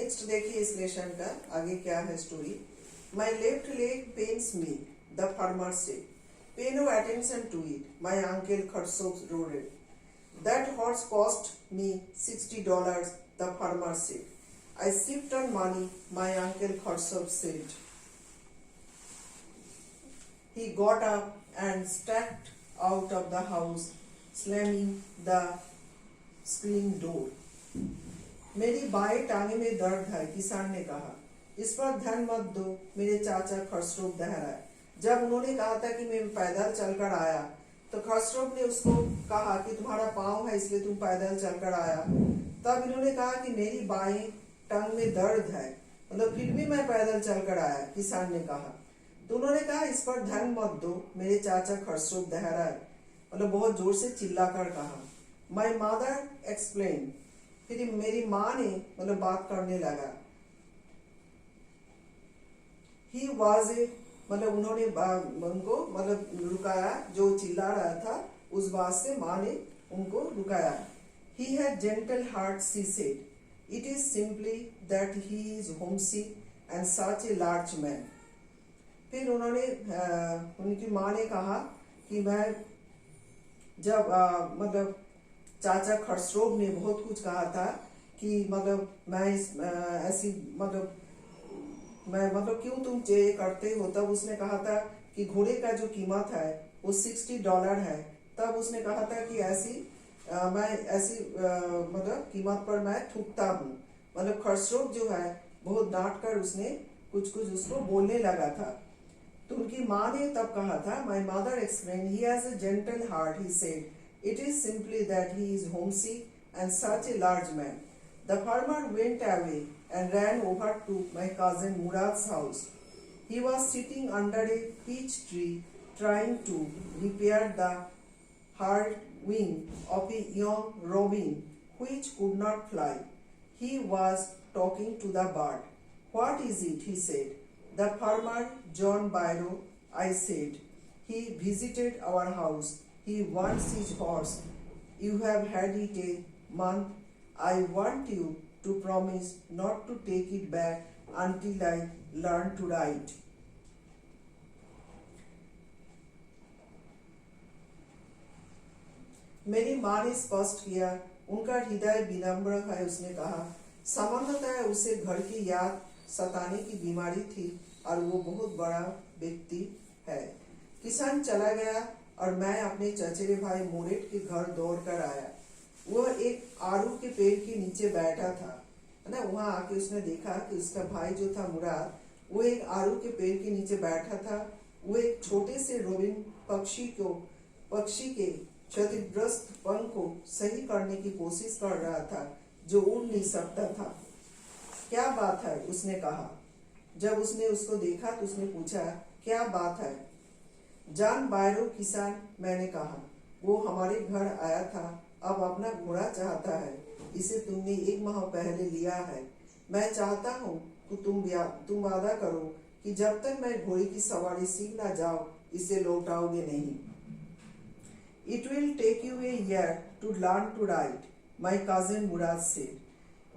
Next देखिए इस lesson का आगे क्या है story. My left leg pains me, the farmer said, pay no attention to it, my uncle खरसोफ rode it, that horse cost me $60, the farmer said, I sipped on money, my uncle Kharsov said. He got up and stepped out of the house, slamming the screen door. मेरी बाएं टांगे में दर्द है, किसान ने कहा। इस पर ध्यान मत दो, मेरे चाचा खरसरोव दोहराए। जब उन्होंने कहा था कि मैं पैदल चलकर आया, तो खरसरोव ने उसको कहा कि तुम्हारा पाँव है इसलिए तुम पैदल चलकर आया। तब इन्होंने कहा कि मेरी बाएं टांग में दर्द है, मतलब फिर भी मैं पैदल चलकर आया, किसान ने कहा। तो उन्होंने कहा इस पर ध्यान मत दो, मेरे चाचा खरसरोव दोहराए, मतलब बहुत जोर से चिल्लाकर कहा। माई मदर एक्सप्लेन, फिर मेरी माँ ने मतलब बात करने लगा। ही वॉज ए, मतलब उन्होंने उनको मतलब रुकाया, जो चिल्ला रहा था उस बात से माँ ने उनको रुकाया। He had gentle heart, she said, it is simply that he is homesick and such a large man. फिर उन्होंने उनकी माँ ने कहा कि मैं जब मतलब चाचा खरसरोव ने बहुत कुछ कहा था कि मतलब मैं ऐसी मतलब मैं मतलब क्यों तुम ये करते हो, तब उसने कहा था कि घोड़े का जो कीमत है वो $60 है। तब उसने कहा था कि मैं ऐसी मतलब कीमत पर मैं थूकता हूँ। मतलब खरसरोव जो है बहुत डांट कर उसने कुछ कुछ उसको बोलने लगा था। तो उनकी माँ ने तब कहा था, my mother explain, he has a gentle heart, he said, it is simply that he is homesick and such a large man. The farmer went away and ran over to my cousin Murad's house. He was sitting under a peach tree trying to repair the hard wing of a young robin which could not fly. He was talking to the bird. What is it? He said. The farmer, John Byro, I said. He visited our house. He wants his horse. You have had it a month. I want you to promise not to take it back until I learn to ride. मेरी माँ ने स्पष्ट किया, उनका हृदय विनम्र है। उसने कहा, सामान्यतः उसे घर की याद सताने की बीमारी थी और वो बहुत बड़ा व्यक्ति है। किसान चला गया और मैं अपने चचेरे भाई मोरेट के घर दौड़ कर आया। वह एक आड़ू के पेड़ के नीचे बैठा था, है ना। वहां आके उसने देखा कि उसका भाई जो था मुराद, वो एक आड़ू के पेड़ के नीचे बैठा था। वो एक छोटे से रोबिन पक्षी के क्षतिग्रस्त पंख को सही करने की कोशिश कर रहा था, जो उड़ नहीं सकता था। क्या बात है? उसने कहा। जब उसने उसको देखा तो उसने पूछा, क्या बात है? जॉन बायरो, किसान, मैंने कहा। वो हमारे घर आया था, अब अपना घोड़ा चाहता है। इसे तुमने 1 माह पहले लिया है। मैं चाहता हूँ कि तुम वादा करो कि जब तक मैं घोड़े की सवारी सीख ना जाओ, इसे लौटाओगे नहीं। It will take you a year to learn to ride, my cousin Murad said.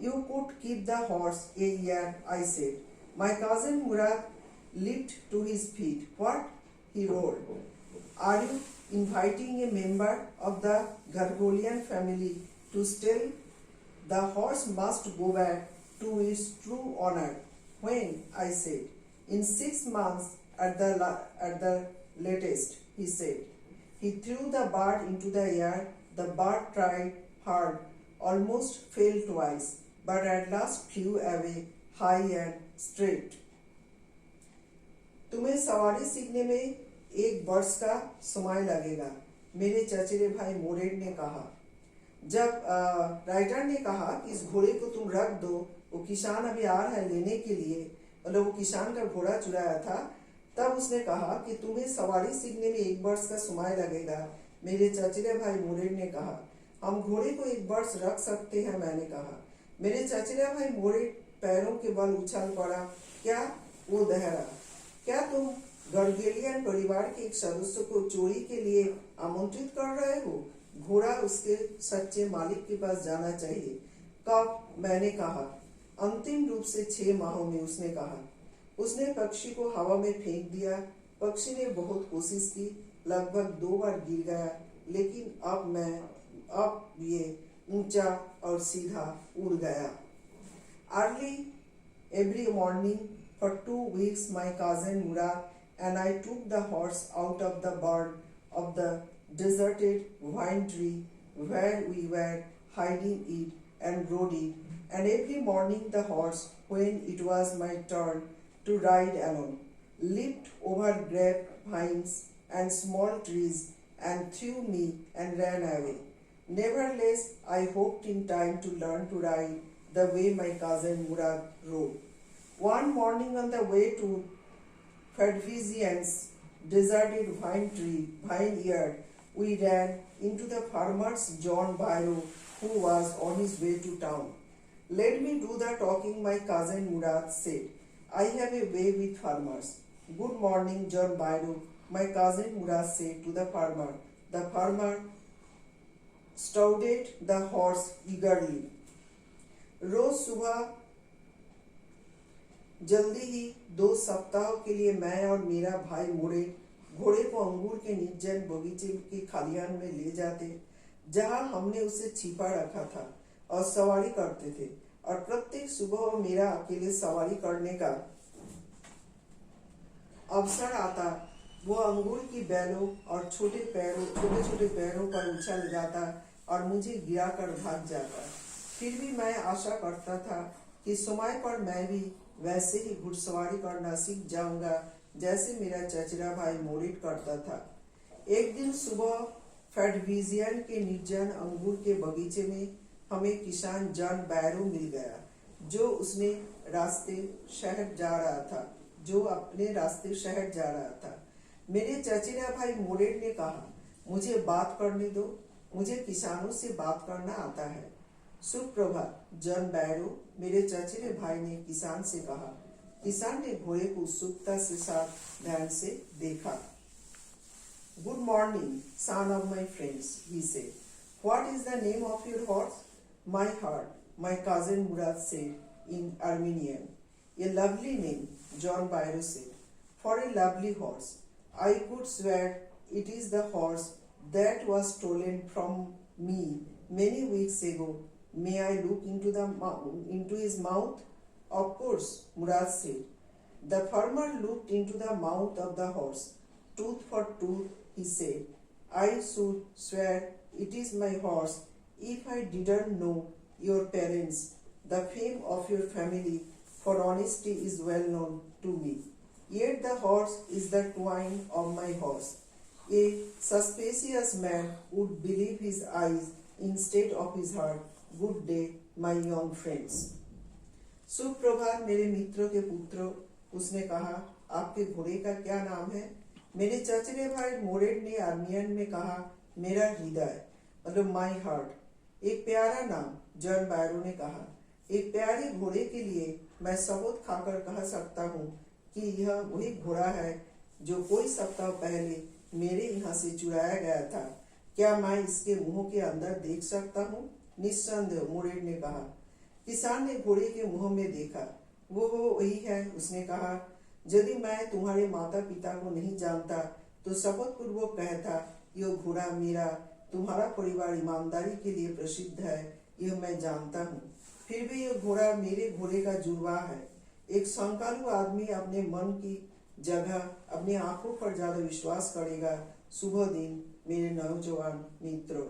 You could keep the horse a year, I said. My cousin Murad leaped to his feet. What? He roared. Are you inviting a member of the Gargolian family to steal? The horse must go back to its true owner. When? I said. In 6 months at the latest, he said. He threw the bird into the air. The bird tried hard, almost fell twice, but at last flew away high and straight. तुम्हें सवारी सीखने में 1 वर्ष का समय लगेगा, मेरे चचेरे भाई मोरेट ने कहा। जब राइटर ने कहा कि इस घोड़े को तुम रख दो, वो किसान अभी आ रहा है लेने के लिए, मतलब वो किसान का घोड़ा चुराया था। तब उसने कहा कि तुम्हें सवारी सीखने में 1 वर्ष का समय लगेगा, मेरे चचेरे भाई मोरेट ने कहा। हम घोड़े को 1 वर्ष रख सकते हैं, मैंने कहा। मेरे चचेरे भाई मोरेट पैरों के बल उछल पड़ा। क्या? वो दोहरा। क्या तुम गर्गेलियन परिवार के एक सदस्य को चोरी के लिए आमंत्रित कर रहे हो? घोड़ा उसके सच्चे मालिक के पास जाना चाहिए। कब? मैंने कहा। अंतिम रूप से 6 माहों में, उसने कहा। उसने पक्षी को हवा में फेंक दिया। पक्षी ने बहुत कोशिश की, लगभग 2 बार गिर गया, लेकिन अब ये ऊंचा और सीधा उड़ गया। Early every morning for 2 weeks, my cousin Murad and I took the horse out of the barn of the deserted vine tree where we were hiding it and rode it. And every morning the horse, when it was my turn to ride alone, leaped over grapevines and small trees and threw me and ran away. Nevertheless, I hoped in time to learn to ride the way my cousin Murad rode. One morning on the way to Fadvizian's deserted vineyard, we ran into the farmer's John Byro, who was on his way to town. Let me do the talking, my cousin Murad said. I have a way with farmers. Good morning, John Byro, my cousin Murad said to the farmer. The farmer started the horse eagerly. रोज सुबह जल्दी ही 2 सप्ताह के लिए मैं और मेरा भाई मुड़े घोड़े को अंगूर के निर्जन बगीचे के खलिहान में ले जाते, जहां हमने उसे छिपा रखा था, और सवारी करते थे। और प्रत्येक सुबह मेरा अकेले सवारी करने का अवसर आता, वो अंगूर की बेलों और छोटे छोटे पैरों पर उछल जाता और मुझे गिराकर भाग जाता। फिर भी मैं आशा करता था कि समय पर मैं भी वैसे ही घुड़सवारी करना सीख जाऊंगा जैसे मेरा चचेरा भाई मोरेट करता था। एक दिन सुबह फैडविजियन के निर्जन अंगूर के बगीचे में हमें किसान जॉन बैरो मिल गया, जो अपने रास्ते शहर जा रहा था। मेरे चचेरा भाई मोरेट ने कहा, मुझे बात करने दो, मुझे किसानों से बात करना आता है। सुप्रभात जॉन बैरो, मेरे चचेरे भाई ने किसान से कहा। किसान ने घोड़े को उत्सुकता से साथ ध्यान से देखा। Good morning, son of my friends, he said. What is the name of your horse? My heart, my cousin Murad said in Armenian. A lovely name, John Byro said. For a lovely horse. I could swear it is the horse that was stolen from me many weeks ago. May I look into his mouth? Of course, Murad said. The farmer looked into the mouth of the horse. Tooth for tooth, he said. I should swear it is my horse if I didn't know your parents. The fame of your family for honesty is well known to me. Yet the horse is the twine of my horse. A suspicious man would believe his eyes instead of his heart. Good day, my young friends. सुप्रभात मेरे मित्रों के पुत्रों, उसने कहा, आपके घोड़े का क्या नाम है? मेरे चचेरे भाई मोरेट ने आर्मियन में कहा, मेरा हृदय, मतलब माई हार्ट। एक प्यारा नाम, जॉन बैरो ने कहा। एक प्यारे घोड़े के लिए मैं सबूत खाकर कह सकता हूँ कि यह वही घोड़ा है जो कोई सप्ताह पहले मेरे यहाँ से चुराया गया था। क्या मैं इसके मुंह के अंदर देख सकता हूँ? निस्संदेह, मोरेट ने कहा। किसान ने घोड़े के मुंह में देखा। वो वही है, उसने कहा। यदि मैं तुम्हारे माता पिता को नहीं जानता तो शपथ पूर्वक कहता, यह घोड़ा मेरा, तुम्हारा परिवार ईमानदारी के लिए प्रसिद्ध है, यह मैं जानता हूँ। फिर भी यह घोड़ा मेरे घोड़े का जुड़वा है। एक शंकालु आदमी अपने मन की जगह अपनी आंखों पर ज्यादा विश्वास करेगा। शुभ दिन मेरे नौजवान मित्रों।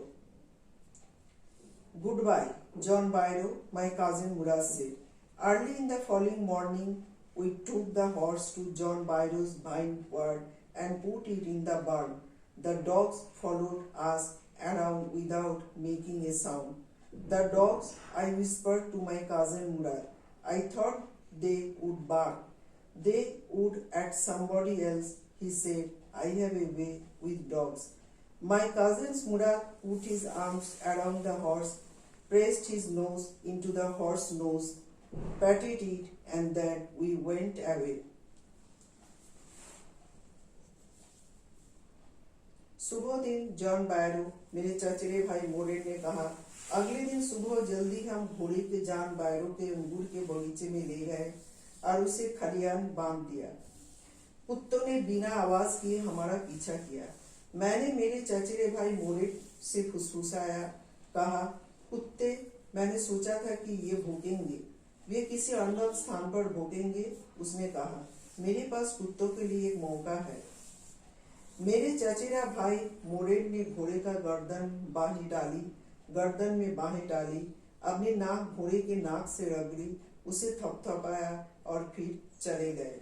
Goodbye, John Byro, my cousin Murad said. Early in the following morning, we took the horse to John Byro's vineyard and put it in the barn. The dogs followed us around without making a sound. The dogs, I whispered to my cousin Murad. I thought they would bark. They would at somebody else, he said. I have a way with dogs. My cousin Murad put his arms around the horse, pressed his nose into the horse's nose, patted it, and then we went away. शुभ दिन John बैरो, मेरे चचेरे भाई मोरेट ने कहा। अगले दिन सुबह जल्दी हम घोड़े के जान बायरो के अंगूर के बगीचे में ले गए और उसे खलियान बांध दिया। कुत्तों ने बिना आवाज किए हमारा पीछा किया। मैंने मेरे चचेरे भाई मोरेट से फुसफुसाया, कहा, कुत्ते, मैंने सोचा था कि ये भोगेंगे, वे किसी अनजान स्थान पर भोगेंगे। उसने कहा, मेरे पास कुत्तों के लिए एक मौका है। मेरे चचेरा भाई मोरेट ने घोड़े का गर्दन में बाहें डाली, अपनी नाक घोड़े के नाक से रगड़ी, उसे थपथपाया और फिर चले गए।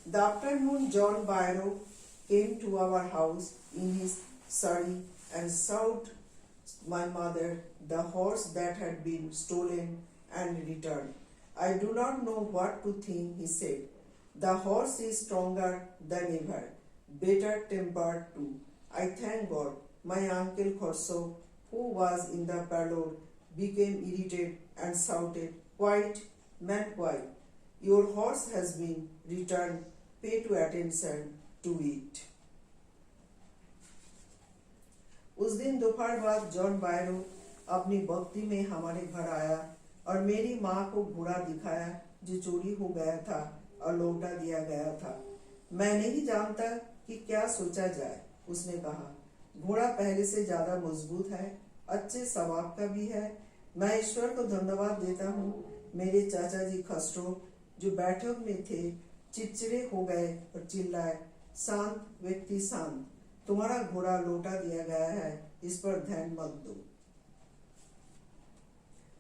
The afternoon John Byro came to our house in his surrey and shouted my mother the horse that had been stolen and returned. I do not know what to think, he said. The horse is stronger than ever, better tempered too. I thank God. My uncle Khorso, who was in the parlour, became irritated and shouted, Quiet, man, quiet. Your horse has been returned. Pay to attention to it. उस दिन दोपहर बाद John बायरो अपनी बग्घी में हमारे घर आया और मेरी माँ को घोड़ा दिखाया जो चोरी हो गया था और लौटा दिया गया था। मैं नहीं जानता कि क्या सोचा जाए, उसने कहा। घोड़ा पहले से ज्यादा मजबूत है, अच्छे स्वभाव का भी है। मैं ईश्वर को धन्यवाद देता हूँ। मेरे चाचा जी खसरो जो बैठक में थे चिड़चिड़े हो गए और चिल्लाए, शांत व्यक्ति शांत, तुम्हारा घोड़ा लौटा दिया गया है, इस पर ध्यान मत दो।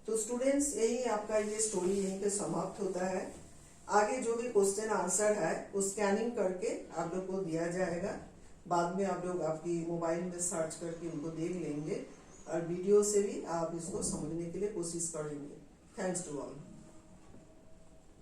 तो स्टूडेंट्स, यही आपका ये स्टोरी यहीं पे समाप्त होता है। आगे जो भी क्वेश्चन आंसर है वो स्कैनिंग करके आप लोग को दिया जाएगा। बाद में आप लोग आपकी मोबाइल में सर्च करके उनको देख लेंगे और वीडियो से भी आप इसको समझने के लिए कोशिश करेंगे। Thanks to all.